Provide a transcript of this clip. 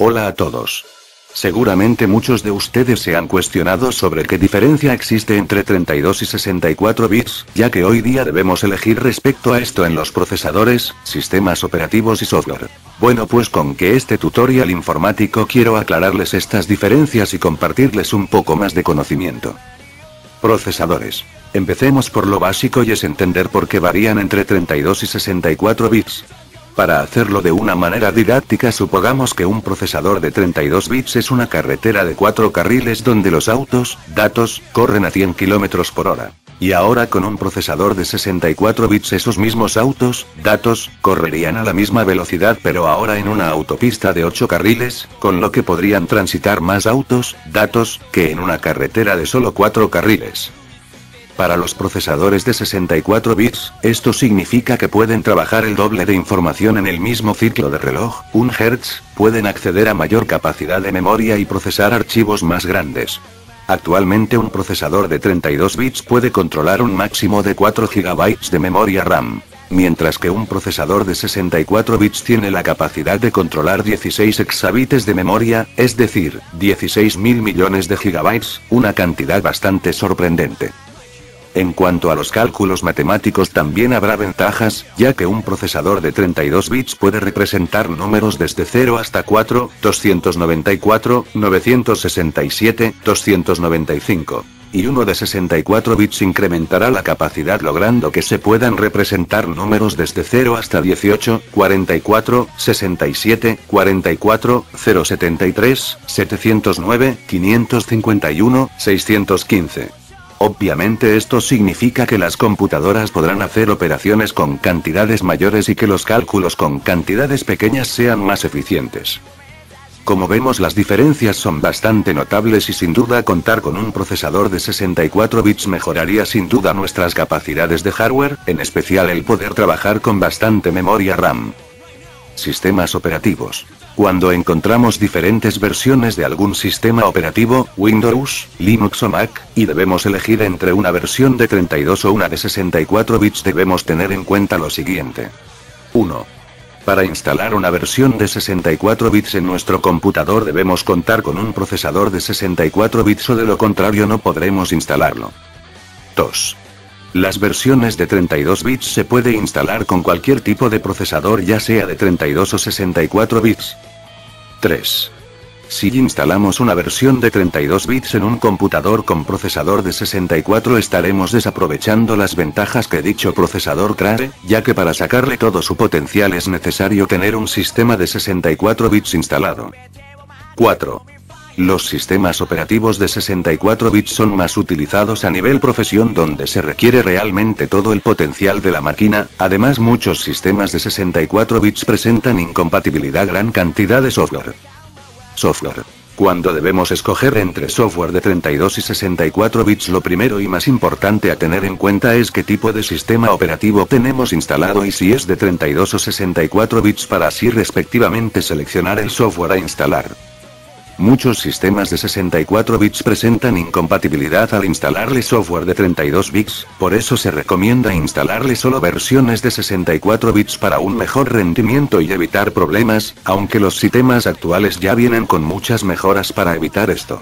Hola a todos. Seguramente muchos de ustedes se han cuestionado sobre qué diferencia existe entre 32 y 64 bits, ya que hoy día debemos elegir respecto a esto en los procesadores, sistemas operativos y software. Bueno, pues con que este tutorial informático quiero aclararles estas diferencias y compartirles un poco más de conocimiento. Procesadores. Empecemos por lo básico y es entender por qué varían entre 32 y 64 bits. Para hacerlo de una manera didáctica, supongamos que un procesador de 32 bits es una carretera de 4 carriles donde los autos, datos, corren a 100 km por hora. Y ahora con un procesador de 64 bits esos mismos autos, datos, correrían a la misma velocidad pero ahora en una autopista de 8 carriles, con lo que podrían transitar más autos, datos, que en una carretera de solo 4 carriles. Para los procesadores de 64 bits, esto significa que pueden trabajar el doble de información en el mismo ciclo de reloj, 1 Hz, pueden acceder a mayor capacidad de memoria y procesar archivos más grandes. Actualmente un procesador de 32 bits puede controlar un máximo de 4 GB de memoria RAM, mientras que un procesador de 64 bits tiene la capacidad de controlar 16 exabytes de memoria, es decir, 16.000 millones de gigabytes, una cantidad bastante sorprendente. En cuanto a los cálculos matemáticos también habrá ventajas, ya que un procesador de 32 bits puede representar números desde 0 hasta 4, 294, 967, 295. Y uno de 64 bits incrementará la capacidad logrando que se puedan representar números desde 0 hasta 18, 44, 67, 44, 073, 709, 551, 615. Obviamente esto significa que las computadoras podrán hacer operaciones con cantidades mayores y que los cálculos con cantidades pequeñas sean más eficientes. Como vemos, las diferencias son bastante notables y sin duda contar con un procesador de 64 bits mejoraría sin duda nuestras capacidades de hardware, en especial el poder trabajar con bastante memoria RAM. Sistemas operativos. Cuando encontramos diferentes versiones de algún sistema operativo, Windows, Linux o Mac, y debemos elegir entre una versión de 32 o una de 64 bits, debemos tener en cuenta lo siguiente. 1. Para instalar una versión de 64 bits en nuestro computador debemos contar con un procesador de 64 bits o de lo contrario no podremos instalarlo. 2. Las versiones de 32 bits se puede instalar con cualquier tipo de procesador, ya sea de 32 o 64 bits. 3. Si instalamos una versión de 32 bits en un computador con procesador de 64 estaremos desaprovechando las ventajas que dicho procesador trae, ya que para sacarle todo su potencial es necesario tener un sistema de 64 bits instalado. 4. Los sistemas operativos de 64 bits son más utilizados a nivel profesión donde se requiere realmente todo el potencial de la máquina, además muchos sistemas de 64 bits presentan incompatibilidad gran cantidad de software. Software. Cuando debemos escoger entre software de 32 y 64 bits lo primero y más importante a tener en cuenta es qué tipo de sistema operativo tenemos instalado y si es de 32 o 64 bits para así respectivamente seleccionar el software a instalar. Muchos sistemas de 64 bits presentan incompatibilidad al instalarle software de 32 bits, por eso se recomienda instalarle solo versiones de 64 bits para un mejor rendimiento y evitar problemas, aunque los sistemas actuales ya vienen con muchas mejoras para evitar esto.